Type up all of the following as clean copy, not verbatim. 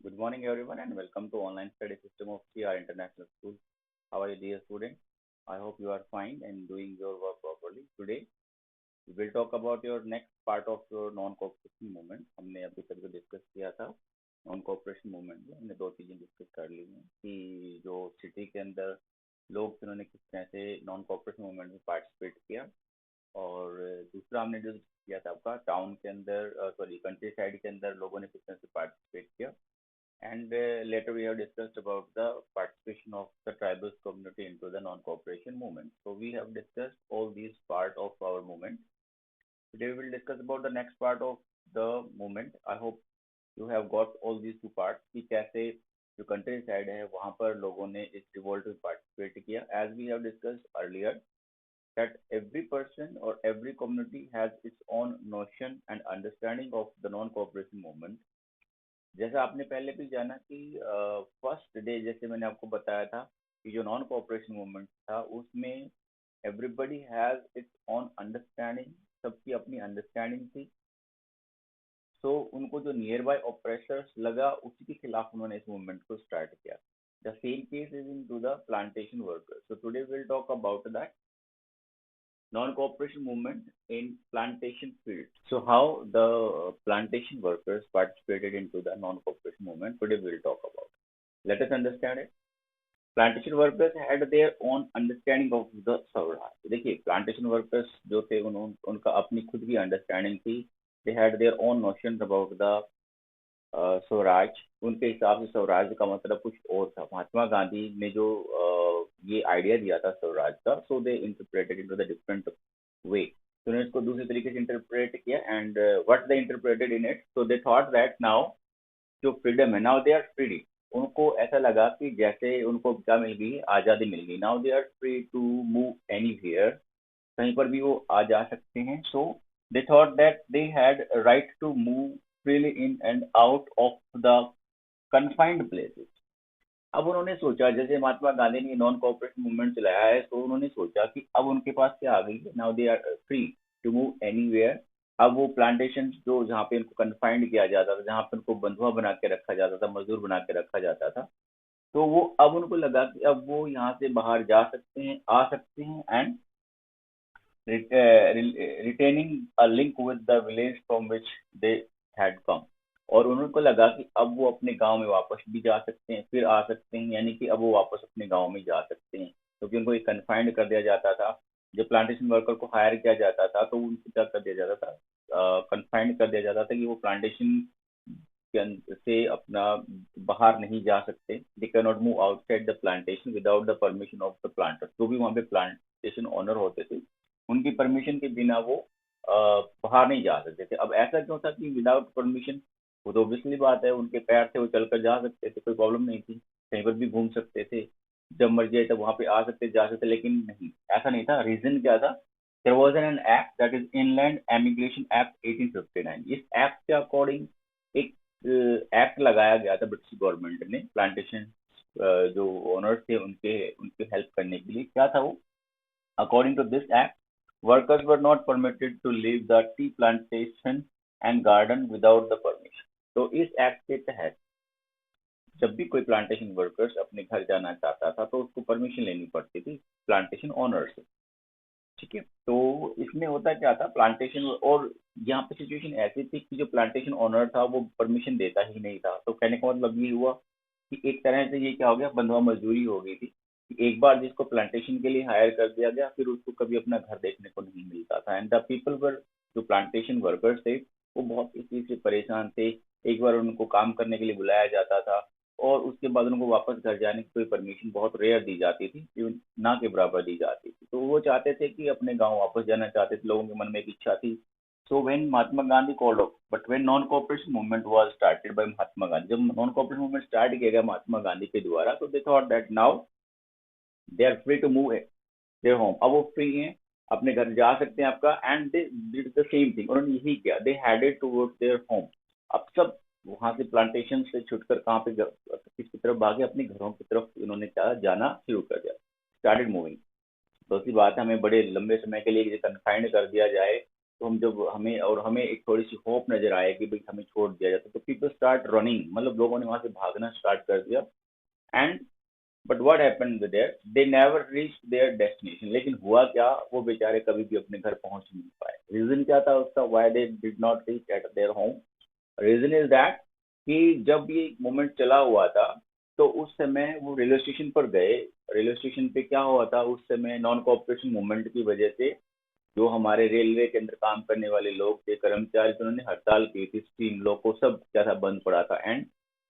Good morning, everyone, and welcome to online study system of CR International School. How are you, dear student? I hope you are fine and doing your work properly. Today, we will talk about your next part of your non-cooperation movement. हमने अभी तक जो discuss किया था non cooperation movement में हमने दो चीजें डिस्कस कर ली हैं कि जो सिटी के अंदर लोग थे उन्होंने किस तरह से नॉन कॉपरेशन मूवमेंट में पार्टिसिपेट किया और दूसरा हमने जो किया था आपका टाउन के अंदर सॉरी कंट्री साइड के अंदर लोगों ने किस तरह से पार्टिसिपेट किया. And later we have discussed about the participation of the tribal community into the non-cooperation movement. So we have discussed all these part of our movement. Today we will discuss about the next part of the movement. I hope you have got all these two parts कि कैसे जो country side है वहाँ पर लोगों ने इस revolt में पार्टिसिपेट किया. As we have discussed earlier that every person or every community has its own notion and understanding of the non-cooperation movement. जैसा आपने पहले भी जाना कि फर्स्ट डे जैसे मैंने आपको बताया था कि जो नॉन कोऑपरेशन मूवमेंट था उसमें everybody has its own understanding, सबकी अपनी अंडरस्टैंडिंग थी. सो उनको जो नियर बाय ऑपरेशर्स लगा उसी के खिलाफ उन्होंने इस मूवमेंट को स्टार्ट किया. The same case is in to the plantation workers. So today will talk about that non-cooperation movement in plantation field. So how the plantation workers participated into the non-cooperation movement, today we will talk about. Let us understand it. Plantation workers had their own understanding of the Swaraj. देखिए plantation workers जो थे उनका अपनी खुद की understanding थी. They had their own notions about the Swaraj. उनके हिसाब से स्वराज का मतलब कुछ और था. महात्मा गांधी ने जो ये आइडिया दिया था स्वराज का, so they interpreted into the different way. तो उन्होंने इसको दूसरे तरीके से इंटरप्रेट किया and what they interpreted in it, so they thought that now जो फ्रीडम है, नाउ दे आर फ्री. उनको ऐसा लगा कि जैसे उनको क्या मिल गई, आज़ादी मिल गई. Now they are free to move anywhere, कहीं पर भी वो आ जा सकते हैं. So they thought that they had right to move freely in and out of the confined places. अब उन्होंने सोचा जैसे महात्मा गांधी ने नॉन कॉपरेशन मूवमेंट चलाया है, तो उन्होंने सोचा कि अब उनके पास क्या आ गई है, now they are free to move anywhere. अब वो प्लांटेशन जो जहाँ पे उनको कन्फाइंड किया जाता था, जहाँ पे उनको बंधुआ बना के रखा जाता था, मजदूर बना के रखा जाता था, तो वो अब उनको लगा कि अब वो यहाँ से बाहर जा सकते हैं, आ सकते हैं and retaining a link with the village from which they had come. और उनको लगा कि अब वो अपने गांव में वापस भी जा सकते हैं, फिर आ सकते हैं, यानी कि अब वो वापस अपने गांव में जा सकते हैं. क्योंकि उनको एक कन्फाइंड कर दिया जाता था. जब प्लांटेशन वर्कर को हायर किया जाता था तो उनको क्या कर दिया जाता था, कन्फाइंड कर दिया जाता था कि वो प्लांटेशन से अपना बाहर नहीं जा सकते. They can not move outside the plantation without the permission of the planter. जो भी वहाँ पे प्लांटेशन ओनर होते थे उनकी परमिशन के बिना वो बाहर नहीं जा सकते थे. अब ऐसा क्यों था कि विदाउट परमिशन, वो तो ऑब्वियसली बात है, उनके पैर थे, वो चलकर जा सकते थे, कोई प्रॉब्लम नहीं थी, कहीं पर भी घूम सकते थे, जब मर्जी आए तब वहां पे आ सकते जा सकते. लेकिन नहीं, ऐसा नहीं था. रीजन क्या था, there was an act that is inland emigration act 1859. इस एक्ट के अकॉर्डिंग एक एक्ट लगाया गया था ब्रिटिश गवर्नमेंट ने प्लांटेशन जो ओनर्स थे उनके उनके हेल्प करने के लिए. क्या था वो, according to this act workers were not permitted to leave the tea plantation and garden without the permission. तो इस एक्ट के तहत जब भी कोई प्लांटेशन वर्कर्स अपने घर जाना चाहता था तो उसको परमिशन लेनी पड़ती थी प्लांटेशन ओनर से. ठीक है, तो इसमें होता क्या था, प्लांटेशन और यहाँ पे सिचुएशन ऐसी थी कि जो प्लांटेशन ओनर था वो परमिशन देता ही नहीं था. तो कहने का मतलब ये हुआ कि एक तरह से ये क्या हो गया, बंधुआ मजदूरी हो गई थी. एक बार जिसको प्लांटेशन के लिए हायर कर दिया गया फिर उसको कभी अपना घर देखने को नहीं मिलता था. एंड द पीपल वर, जो प्लांटेशन वर्कर्स थे वो बहुत इस चीज से परेशान थे. एक बार उनको काम करने के लिए बुलाया जाता था और उसके बाद उनको वापस घर जाने की कोई परमिशन बहुत रेयर दी जाती थी, इवन ना के बराबर दी जाती थी. तो वो चाहते थे कि अपने गाँव वापस जाना चाहते थे, लोगों के मन में एक इच्छा थी. So when Mahatma Gandhi called up, but when non-cooperation movement was started by Mahatma Gandhi, जब non-cooperation movement start किया गया महात्मा गांधी के द्वारा, तो they thought that now they are free to move their home. अब वो फ्री हैं, अपने घर जा सकते हैं आपका. And they did the same thing, उन्होंने यही किया, दे हेडेड टुवर्ड्स देयर होम. अब सब वहां से प्लांटेशन से छुटकर कहाँ पे किसकी तरफ भागे, अपने घरों की तरफ उन्होंने क्या जाना शुरू कर दिया, स्टार्टेड मूविंग. तो उसी बात है, हमें बड़े लंबे समय के लिए कन्फाइंड कर दिया जाए तो हम जब हमें एक थोड़ी सी होप नजर आए कि भाई हमें छोड़ दिया जाता, तो पीपल स्टार्ट रनिंग, मतलब लोगों ने वहां से भागना स्टार्ट कर दिया। And but what happened with their, they never reach there destination. लेकिन हुआ क्या, वो बेचारे कभी भी अपने घर पहुंच नहीं पाए। रीजन क्या था उसका, why they did not reach at their home? Reason is that कि जब ये मोमेंट चला हुआ था, तो उस समय वो रेलवे स्टेशन पर गए। रेलवे स्टेशन पे क्या हुआ था उस समय, नॉन कोऑपरेशन मूवमेंट की वजह से जो हमारे रेलवे के अंदर काम करने वाले लोग थे, कर्मचारी थे, उन्होंने हड़ताल की थी, स्टीम लोग को सब क्या था, बंद पड़ा था। And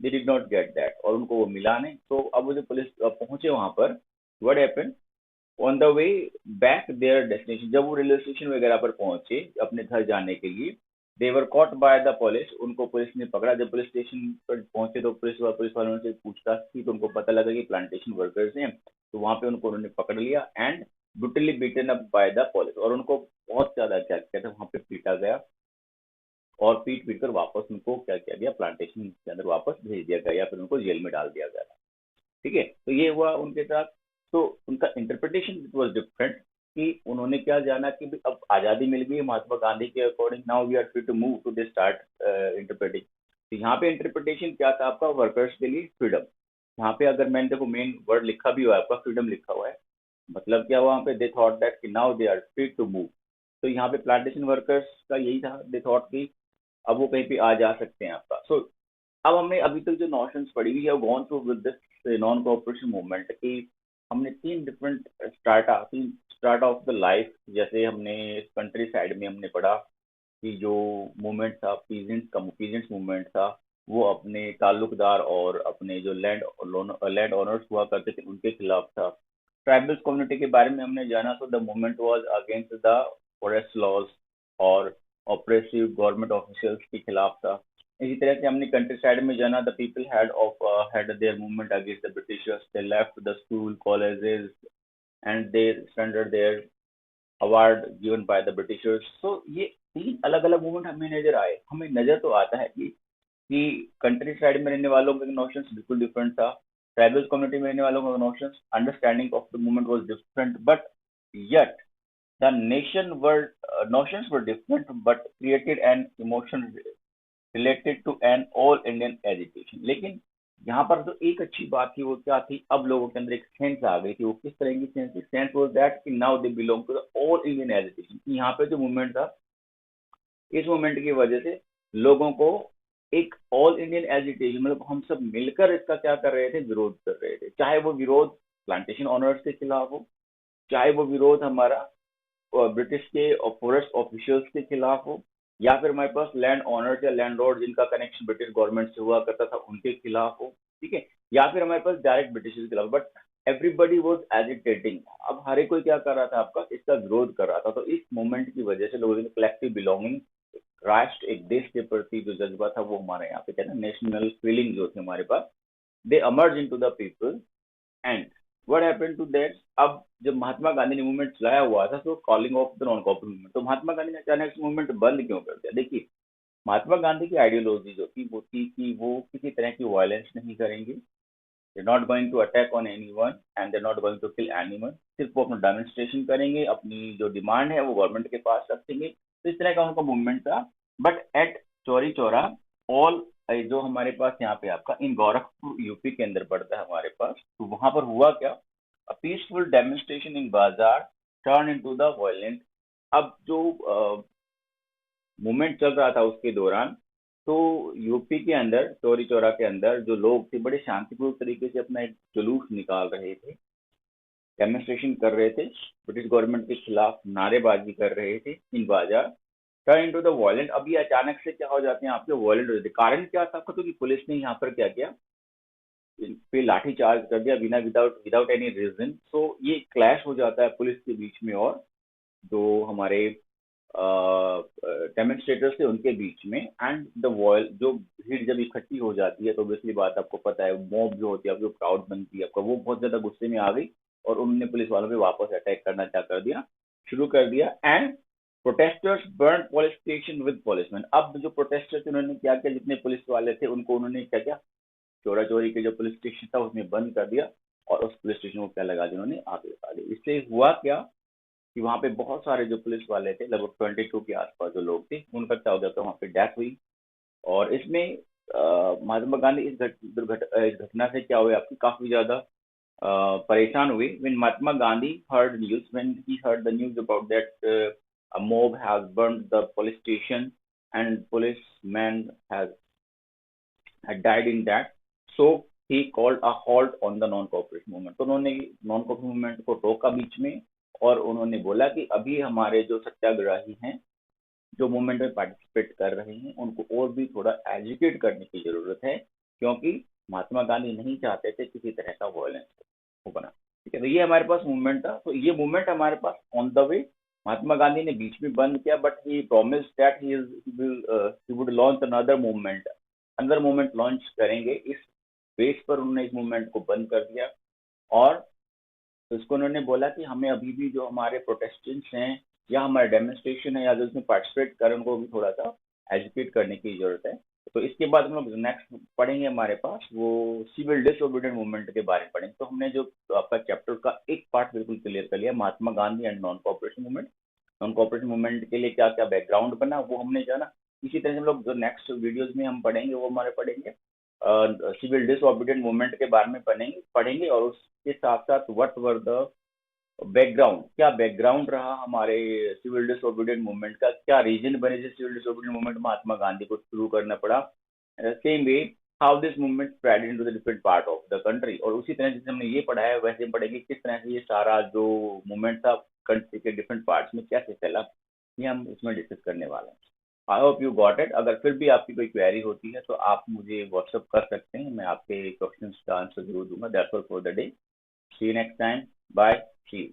they did not get that, और उनको वो मिला नहीं। तो अब वो जो पुलिस पहुंचे वहां पर, what happened on the way back there destination, जब वो रेलवे स्टेशन वगैरह पर पहुंचे अपने घर जाने के लिए, they were caught by the police, उनको पुलिस ने पकड़ा। जब पुलिस स्टेशन पर पहुंचे तो पुलिस वालों से पूछताछ की, तो उनको पता लगा कि प्लांटेशन वर्कर्स हैं। तो वहां पे उन्होंने पकड़ लिया and brutally beaten up by the police, और उनको बहुत ज्यादा क्या कहते हैं वहां पे पीटा गया, और पीट पीट कर वापस उनको क्या किया गया, प्लांटेशन के अंदर वापस भेज दिया गया, या फिर उनको जेल में डाल दिया गया। ठीक है, तो ये हुआ उनके साथ। तो उनका इंटरप्रिटेशन वाज डिफरेंट, कि उन्होंने क्या जाना कि भाई अब आज़ादी मिल गई महात्मा गांधी के according, now we are free to move, to they start interpreting. तो यहाँ पे इंटरप्रिटेशन क्या था आपका, वर्कर्स के लिए फ्रीडम। यहाँ पे अगर मैंने देखो मेन वर्ड लिखा भी हुआ है आपका, फ्रीडम लिखा हुआ है। मतलब क्या, वहाँ पे दे थॉट दैट कि now they are free to move. तो यहाँ पे प्लांटेशन वर्कर्स का यही था, दे थॉट कि अब वो कहीं पे आ जा सकते हैं आपका। सो अब हमने अभी तक जो नॉशंस पढ़ी हुई है, gone through with this non cooperation movement की, हमने तीन स्टार्ट ऑफ द लाइफ, जैसे हमने कंट्री साइड में हमने पढ़ा कि जो मूवमेंट था पीजेंट्स मूवमेंट था, वो अपने ताल्लुकदार और अपने जो लैंड ओनर्स हुआ करते थे उनके खिलाफ था। ट्राइबल्स कम्युनिटी के बारे में हमने जाना, तो the movement was against the forest laws और ऑपरेसिव गवर्नमेंट ऑफिशियल्स के खिलाफ था। इसी तरह से हमने कंट्री साइड में जाना, the people had their movement against the Britishers, they left the school colleges and they surrender their award given by the Britishers. तो ये तीन अलग अलग मूवमेंट हमें नजर आए। हमें नजर तो आता है कि कंट्री साइड में रहने वालों का नोशंस बिल्कुल डिफरेंट था, ट्राइबल कम्युनिटी में रहने वालों का notions, understanding of the movement was different, but yet the nation were notions were different but created an emotion related to an all Indian agitation। लेकिन यहाँ पर जो एक अच्छी बात थी वो क्या थी, अब लोगों के अंदर एक सेंस आ गई थी। वो किस तरह की सेंस थी? सेंस वाज दैट कि now they belong to the all Indian agitation. यहाँ पे जो मूवमेंट था, इस मूवमेंट की वजह से लोगों को एक ऑल इंडियन एजिटेशन, मतलब हम सब मिलकर इसका क्या कर रहे थे, विरोध कर रहे थे। चाहे वो विरोध प्लांटेशन ऑनर्स के खिलाफ हो, चाहे वो विरोध हमारा ब्रिटिश के फॉरेस्ट ऑफिशियल्स के खिलाफ हो, या फिर हमारे पास लैंड ऑनर्स या लैंड लॉर्ड जिनका कनेक्शन ब्रिटिश गवर्नमेंट से हुआ करता था उनके खिलाफ हो, ठीक है, या फिर हमारे पास डायरेक्ट ब्रिटिश के खिलाफ। But everybody was agitating. अब हर एक कोई क्या कर रहा था आपका, इसका विरोध कर रहा था। तो इस मूवमेंट की वजह से लोगों ने कलेक्टिव बिलोंगिंग, राष्ट्र एक देश के प्रति जो जज्बा था वो हमारे यहाँ पे क्या था, नेशनल फीलिंग जो थी हमारे पास, they emerge in to the people. And what happened to that, अब जब महात्मा गांधी ने मूवमेंट चलाया हुआ था, तो calling of the non cooperative movement, तो महात्मा गांधी ने अचानक से मूवमेंट बंद क्यों कर दिया? देखिए, महात्मा गांधी की आइडियोलॉजी जो थी वो थी कि वो किसी तरह की वायलेंस नहीं करेंगे, they not going to attack on anyone and they not going to kill anyone. सिर्फ वो अपना डेमोन्स्ट्रेशन करेंगे, अपनी जो डिमांड है वो गवर्नमेंट के पास रखेंगे। तो इस तरह का उनका मूवमेंट था। But at Chauri Chaura, all जो हमारे पास यहाँ पे आपका इन गोरखपुर यूपी के अंदर पड़ता है हमारे पास, तो वहां पर हुआ क्या, a peaceful demonstration in Bazaar turned into the violent। अब जो मूवमेंट चल रहा था उसके दौरान, तो यूपी के अंदर चौरी चौरा के अंदर जो लोग थे बड़े शांतिपूर्ण तरीके से अपना एक जुलूस निकाल रहे थे, डेमोन्स्ट्रेशन कर रहे थे, ब्रिटिश गवर्नमेंट के खिलाफ नारेबाजी कर रहे थे इन बाजार, टर्न इनटू द वायलेंट। अब ये अचानक से क्या हो जाते हैं आपके, वायलेंट हो जाते हैं। कारण क्या था आपका, क्योंकि पुलिस ने यहाँ पर क्या किया, इन पे लाठी चार्ज कर दिया बिना विदाउट विदाउट एनी रीजन। तो ये क्लैश हो जाता है पुलिस के बीच में और जो हमारे डेमोन्स्ट्रेटर्स थे उनके बीच में। एंड द वॉयल जो भीड़ जब इकट्ठी हो जाती है, तो ऑब्वियसली बात आपको पता है, मॉब जो होती है, जो क्राउड बनती है आपका, वो बहुत ज्यादा गुस्से में आ गई, और उन्होंने पुलिस वालों पे वापस अटैक करना क्या कर दिया, शुरू कर दिया। And protesters burn police station with policeman. अब जो प्रोटेस्टर्स उन्होंने क्या किया, जितने पुलिस वाले थे उनको उन्होंने क्या किया, चोरा चोरी के जो पुलिस स्टेशन था उसमें बंद कर दिया, और उस पुलिस स्टेशन को क्या लगा, जिन्होंने आग लगा दी। इससे हुआ क्या कि वहाँ पे बहुत सारे जो पुलिस वाले थे, लगभग 22 के आसपास जो लोग थे, उनका क्या हो गया था, वहाँ पे डेथ हुई। और इसमें महात्मा गांधी इस घटना से क्या हुए, आपकी काफी ज्यादा परेशान हुए। when Mahatma Gandhi heard news when he heard the news about that a mob has burned the police station and policeman had died in that, so he called a halt on the non cooperation movement। तो उन्होंने non cooperation movement को रोका बीच में, और उन्होंने बोला कि अभी हमारे जो सत्याग्रही हैं, जो मूवमेंट में पार्टिसिपेट कर रहे हैं, उनको और भी थोड़ा एजुकेट करने की जरूरत है, क्योंकि महात्मा गांधी नहीं चाहते थे किसी तरह का वायलेंस हो बना। ठीक है, तो ये हमारे पास मूवमेंट था। तो ये मूवमेंट हमारे pass on the way, Mahatma Gandhi ने बीच में बंद किया, but he promise that he would launch another movement launch करेंगे। इस बेस पर उन्होंने इस मूवमेंट को बंद कर दिया। और तो इसको उन्होंने बोला कि हमें अभी भी जो हमारे प्रोटेस्टेंट्स हैं या हमारे डेमोन्स्ट्रेशन है या जो इसमें पार्टिसिपेट कर उनको भी थोड़ा सा एजुकेट करने की जरूरत है। तो इसके बाद हम लोग नेक्स्ट पढ़ेंगे, हमारे पास वो सिविल डिसओबीडिएंट मूवमेंट के बारे में पढ़ेंगे। तो हमने जो आपका चैप्टर का एक पार्ट बिल्कुल क्लियर कर लिया, Mahatma Gandhi and non cooperation movement. Non cooperation movement के लिए क्या क्या बैकग्राउंड बना वो हमने जाना। इसी तरह से हम लोग जो नेक्स्ट वीडियोज में हम पढ़ेंगे वो हमारे पढ़ेंगे सिविल डिसओबीडिएंट मूवमेंट के बारे में पढ़ेंगे। और उसके साथ साथ व्हाट वर द बैकग्राउंड, क्या बैकग्राउंड रहा हमारे सिविल डिसोबीडिएंट मूवमेंट का, क्या रीजन बने जिस civil disobedient movement Mahatma Gandhi को शुरू करना पड़ा। Same way how this movement spread into the different part of the country. और उसी तरह जैसे हमने ये पढ़ा है वैसे हम पढ़ेंगे किस तरह से ये सारा जो मूवमेंट था कंट्री के डिफरेंट पार्ट्स में कैसे फैला, ये हम इसमें डिस्कस करने वाले हैं। I hope you got it. अगर फिर भी आपकी कोई क्वेरी होती है तो आप मुझे व्हाट्सअप कर सकते हैं, मैं आपके क्वेश्चंस का आंसर जरूर दूंगा। That's all for the day, see you next time, bye, see you.